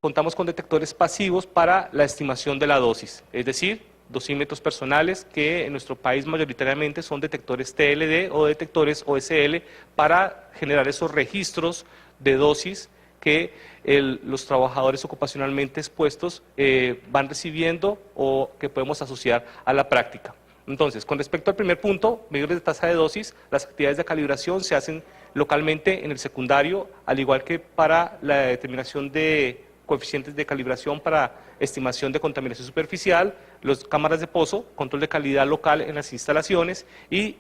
Contamos con detectores pasivos para la estimación de la dosis, es decir, dosímetros personales que en nuestro país mayoritariamente son detectores TLD o detectores OSL para generar esos registros de dosis que los trabajadores ocupacionalmente expuestos van recibiendo o que podemos asociar a la práctica. Entonces, con respecto al primer punto, medidores de tasa de dosis, las actividades de calibración se hacen localmente en el secundario, al igual que para la determinación de coeficientes de calibración para estimación de contaminación superficial, las cámaras de pozo, control de calidad local en las instalaciones y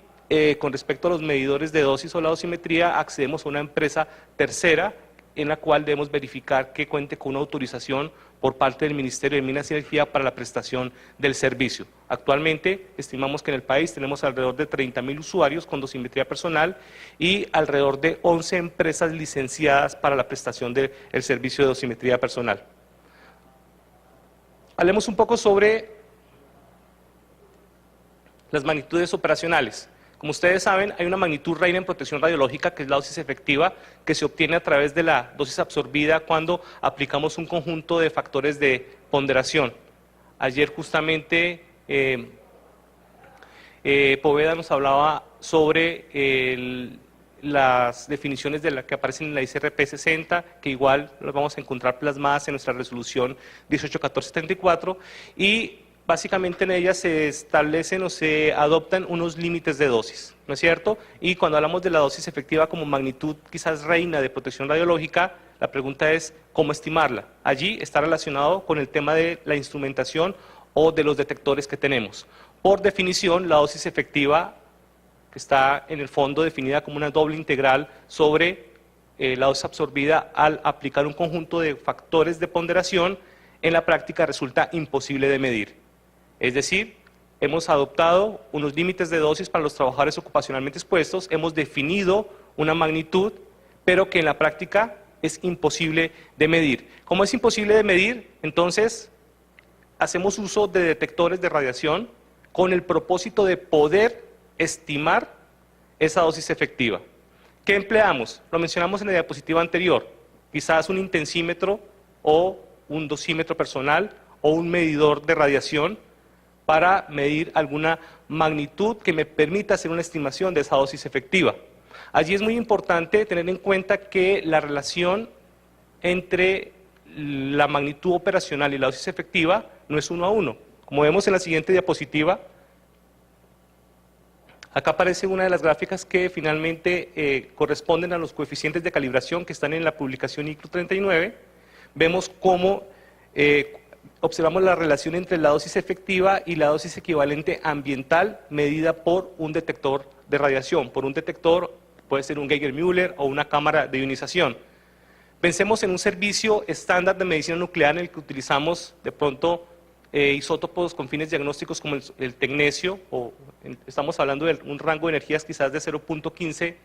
con respecto a los medidores de dosis o la dosimetría, accedemos a una empresa tercera en la cual debemos verificar que cuente con una autorización por parte del Ministerio de Minas y Energía para la prestación del servicio. Actualmente estimamos que en el país tenemos alrededor de 30.000 usuarios con dosimetría personal y alrededor de 11 empresas licenciadas para la prestación del servicio de dosimetría personal. Hablemos un poco sobre las magnitudes operacionales. Como ustedes saben, hay una magnitud reina en protección radiológica, que es la dosis efectiva, que se obtiene a través de la dosis absorbida cuando aplicamos un conjunto de factores de ponderación. Ayer justamente Poveda nos hablaba sobre las definiciones de las que aparecen en la ICRP 60, que igual las vamos a encontrar plasmadas en nuestra resolución 181474, y básicamente en ellas se establecen o se adoptan unos límites de dosis, ¿no es cierto? Y cuando hablamos de la dosis efectiva como magnitud quizás reina de protección radiológica, la pregunta es ¿cómo estimarla? Allí está relacionado con el tema de la instrumentación o de los detectores que tenemos. Por definición, la dosis efectiva que está en el fondo definida como una doble integral sobre la dosis absorbida al aplicar un conjunto de factores de ponderación, en la práctica resulta imposible de medir. Es decir, hemos adoptado unos límites de dosis para los trabajadores ocupacionalmente expuestos, hemos definido una magnitud, pero que en la práctica es imposible de medir. Como es imposible de medir, entonces hacemos uso de detectores de radiación con el propósito de poder estimar esa dosis efectiva. ¿Qué empleamos? Lo mencionamos en la diapositiva anterior, quizás un intensímetro o un dosímetro personal o un medidor de radiación para medir alguna magnitud que me permita hacer una estimación de esa dosis efectiva. Allí es muy importante tener en cuenta que la relación entre la magnitud operacional y la dosis efectiva no es 1 a 1. Como vemos en la siguiente diapositiva, acá aparece una de las gráficas que finalmente corresponden a los coeficientes de calibración que están en la publicación ICRO 39. Vemos cómo observamos la relación entre la dosis efectiva y la dosis equivalente ambiental medida por un detector de radiación, por un detector, puede ser un Geiger-Müller o una cámara de ionización. Pensemos en un servicio estándar de medicina nuclear en el que utilizamos de pronto isótopos con fines diagnósticos como el tecnecio, o estamos hablando de un rango de energías quizás de 0.15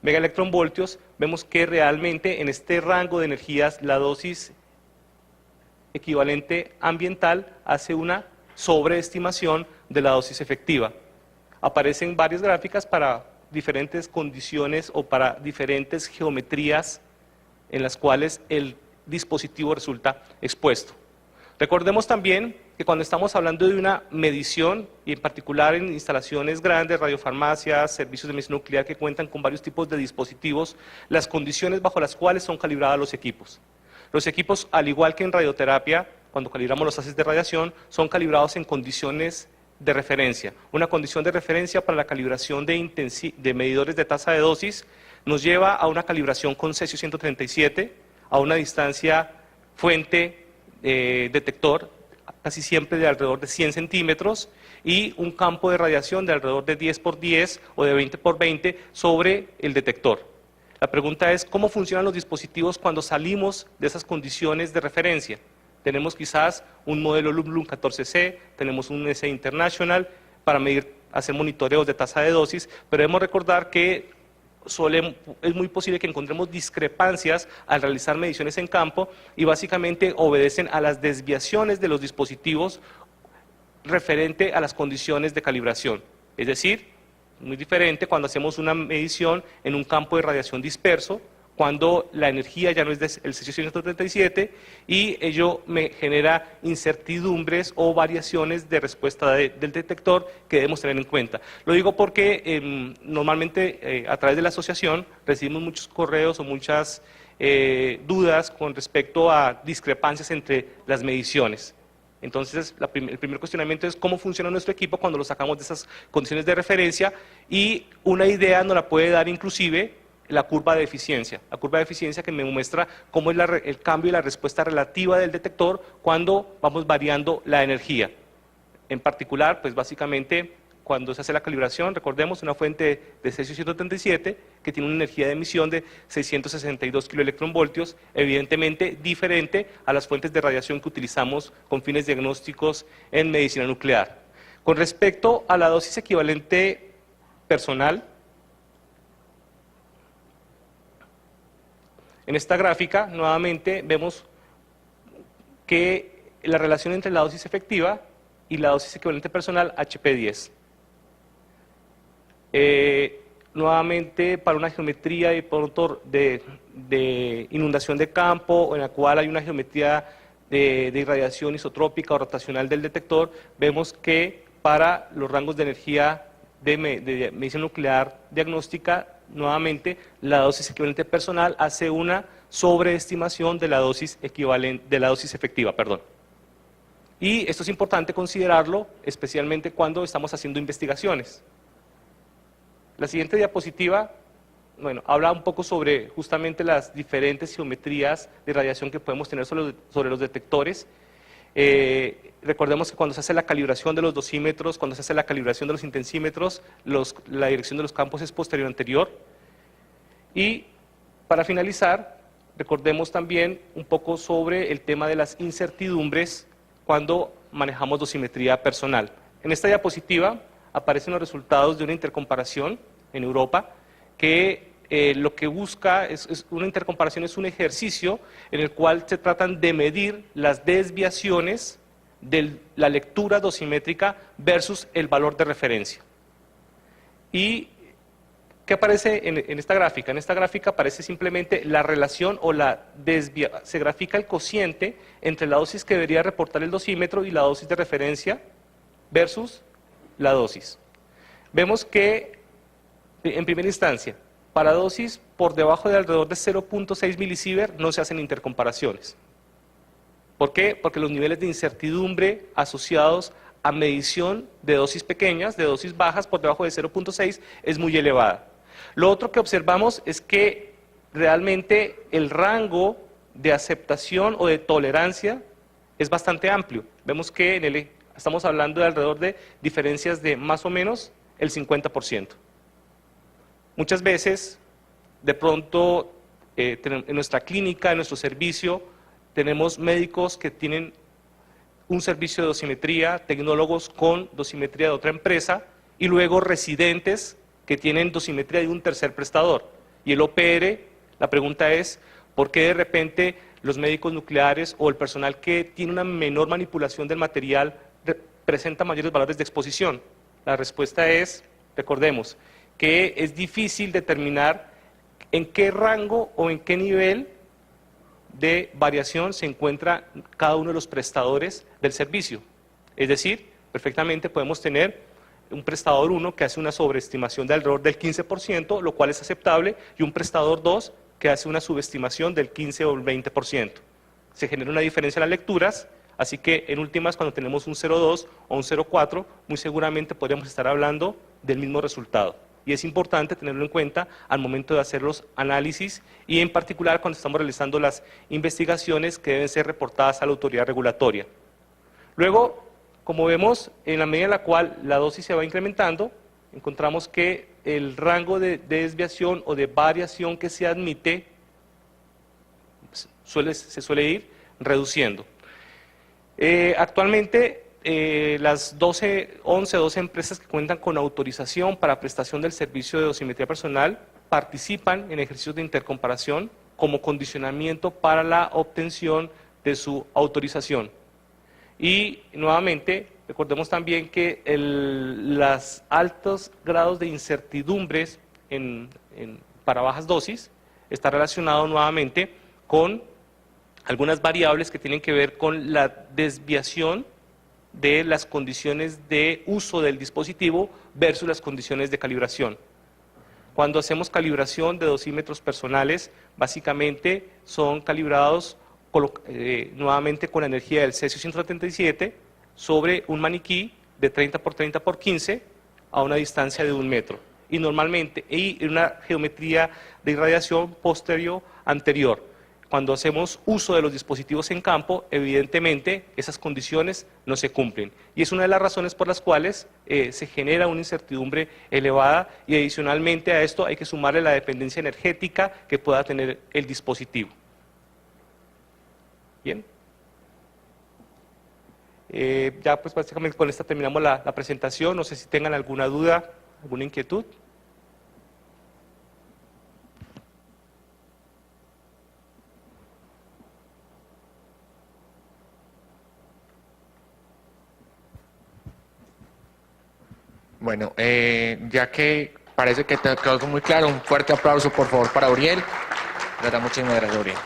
megaelectronvoltios. Vemos que realmente en este rango de energías la dosis equivalente ambiental hace una sobreestimación de la dosis efectiva. Aparecen varias gráficas para diferentes condiciones o para diferentes geometrías en las cuales el dispositivo resulta expuesto. Recordemos también que cuando estamos hablando de una medición, y en particular en instalaciones grandes, radiofarmacias, servicios de medicina nuclear que cuentan con varios tipos de dispositivos, las condiciones bajo las cuales son calibrados los equipos. Los equipos, al igual que en radioterapia, cuando calibramos los haces de radiación, son calibrados en condiciones de referencia. Una condición de referencia para la calibración de medidores de tasa de dosis nos lleva a una calibración con cesio 137, a una distancia fuente detector, casi siempre de alrededor de 100 centímetros, y un campo de radiación de alrededor de 10 por 10 o de 20 por 20 sobre el detector. La pregunta es, ¿cómo funcionan los dispositivos cuando salimos de esas condiciones de referencia? Tenemos quizás un modelo LUM 14C, tenemos un S International para hacer monitoreos de tasa de dosis, pero debemos recordar que es muy posible que encontremos discrepancias al realizar mediciones en campo y básicamente obedecen a las desviaciones de los dispositivos referente a las condiciones de calibración. Es decir, muy diferente cuando hacemos una medición en un campo de radiación disperso, cuando la energía ya no es del cesio-137 y ello me genera incertidumbres o variaciones de respuesta del detector que debemos tener en cuenta. Lo digo porque normalmente a través de la asociación recibimos muchos correos o muchas dudas con respecto a discrepancias entre las mediciones. Entonces, el primer cuestionamiento es cómo funciona nuestro equipo cuando lo sacamos de esas condiciones de referencia, y una idea nos la puede dar inclusive la curva de eficiencia. La curva de eficiencia que me muestra cómo es el cambio y la respuesta relativa del detector cuando vamos variando la energía. En particular, pues básicamente, cuando se hace la calibración, recordemos, una fuente de cesio-137 que tiene una energía de emisión de 662 kiloelectronvoltios, evidentemente diferente a las fuentes de radiación que utilizamos con fines diagnósticos en medicina nuclear. Con respecto a la dosis equivalente personal, en esta gráfica nuevamente vemos que la relación entre la dosis efectiva y la dosis equivalente personal HP10. Nuevamente, para una geometría de inundación de campo, en la cual hay una geometría de irradiación isotrópica o rotacional del detector, vemos que para los rangos de energía de medicina nuclear diagnóstica, nuevamente la dosis equivalente personal hace una sobreestimación de la dosis efectiva, Y esto es importante considerarlo, especialmente cuando estamos haciendo investigaciones. La siguiente diapositiva, habla un poco sobre justamente las diferentes geometrías de radiación que podemos tener sobre los detectores. Recordemos que cuando se hace la calibración de los dosímetros, cuando se hace la calibración de los intensímetros, la dirección de los campos es posterior anterior. Y para finalizar, recordemos también un poco sobre el tema de las incertidumbres cuando manejamos dosimetría personal. En esta diapositiva aparecen los resultados de una intercomparación en Europa que lo que busca una intercomparación, es un ejercicio en el cual se tratan de medir las desviaciones de la lectura dosimétrica versus el valor de referencia. ¿Y qué aparece en esta gráfica? En esta gráfica aparece simplemente la relación o se grafica el cociente entre la dosis que debería reportar el dosímetro y la dosis de referencia versus la dosis. Vemos que, en primera instancia, para dosis por debajo de alrededor de 0.6 milisievert no se hacen intercomparaciones. ¿Por qué? Porque los niveles de incertidumbre asociados a medición de dosis pequeñas, de dosis bajas por debajo de 0.6 es muy elevada. Lo otro que observamos es que realmente el rango de aceptación o de tolerancia es bastante amplio. Vemos que estamos hablando de alrededor de diferencias de más o menos el 50%. Muchas veces, de pronto, en nuestra clínica, en nuestro servicio, tenemos médicos que tienen un servicio de dosimetría, tecnólogos con dosimetría de otra empresa, y luego residentes que tienen dosimetría de un tercer prestador. Y el OPR, la pregunta es, ¿por qué de repente los médicos nucleares o el personal que tiene una menor manipulación del material presenta mayores valores de exposición? La respuesta es, recordemos, que es difícil determinar en qué rango o en qué nivel de variación se encuentra cada uno de los prestadores del servicio. Es decir, perfectamente podemos tener un prestador 1 que hace una sobreestimación de alrededor del 15%, lo cual es aceptable, y un prestador 2 que hace una subestimación del 15 o el 20%. Se genera una diferencia en las lecturas, así que en últimas, cuando tenemos un 0.2 o un 0.4, muy seguramente podríamos estar hablando del mismo resultado. Y es importante tenerlo en cuenta al momento de hacer los análisis y en particular cuando estamos realizando las investigaciones que deben ser reportadas a la autoridad regulatoria. Luego, como vemos, en la medida en la cual la dosis se va incrementando, encontramos que el rango de desviación o de variación que se admite se suele ir reduciendo. Actualmente, las 11 o 12 empresas que cuentan con autorización para prestación del servicio de dosimetría personal participan en ejercicios de intercomparación como condicionamiento para la obtención de su autorización. Y nuevamente Recordemos también que los altos grados de incertidumbres para bajas dosis está relacionado nuevamente con algunas variables que tienen que ver con la desviación de las condiciones de uso del dispositivo versus las condiciones de calibración. Cuando hacemos calibración de dosímetros personales, básicamente son calibrados nuevamente con la energía del cesio 177 sobre un maniquí de 30 por 30 por 15 a una distancia de 1 metro. Y normalmente, en una geometría de irradiación posterior-anterior. Cuando hacemos uso de los dispositivos en campo, evidentemente esas condiciones no se cumplen. Y es una de las razones por las cuales se genera una incertidumbre elevada y adicionalmente a esto hay que sumarle la dependencia energética que pueda tener el dispositivo. Bien. Ya pues básicamente con esta terminamos la presentación. No sé si tengan alguna duda, alguna inquietud. Bueno, ya que parece que te quedó muy claro, un fuerte aplauso por favor para Uriel. De verdad, muchísimas gracias, Uriel.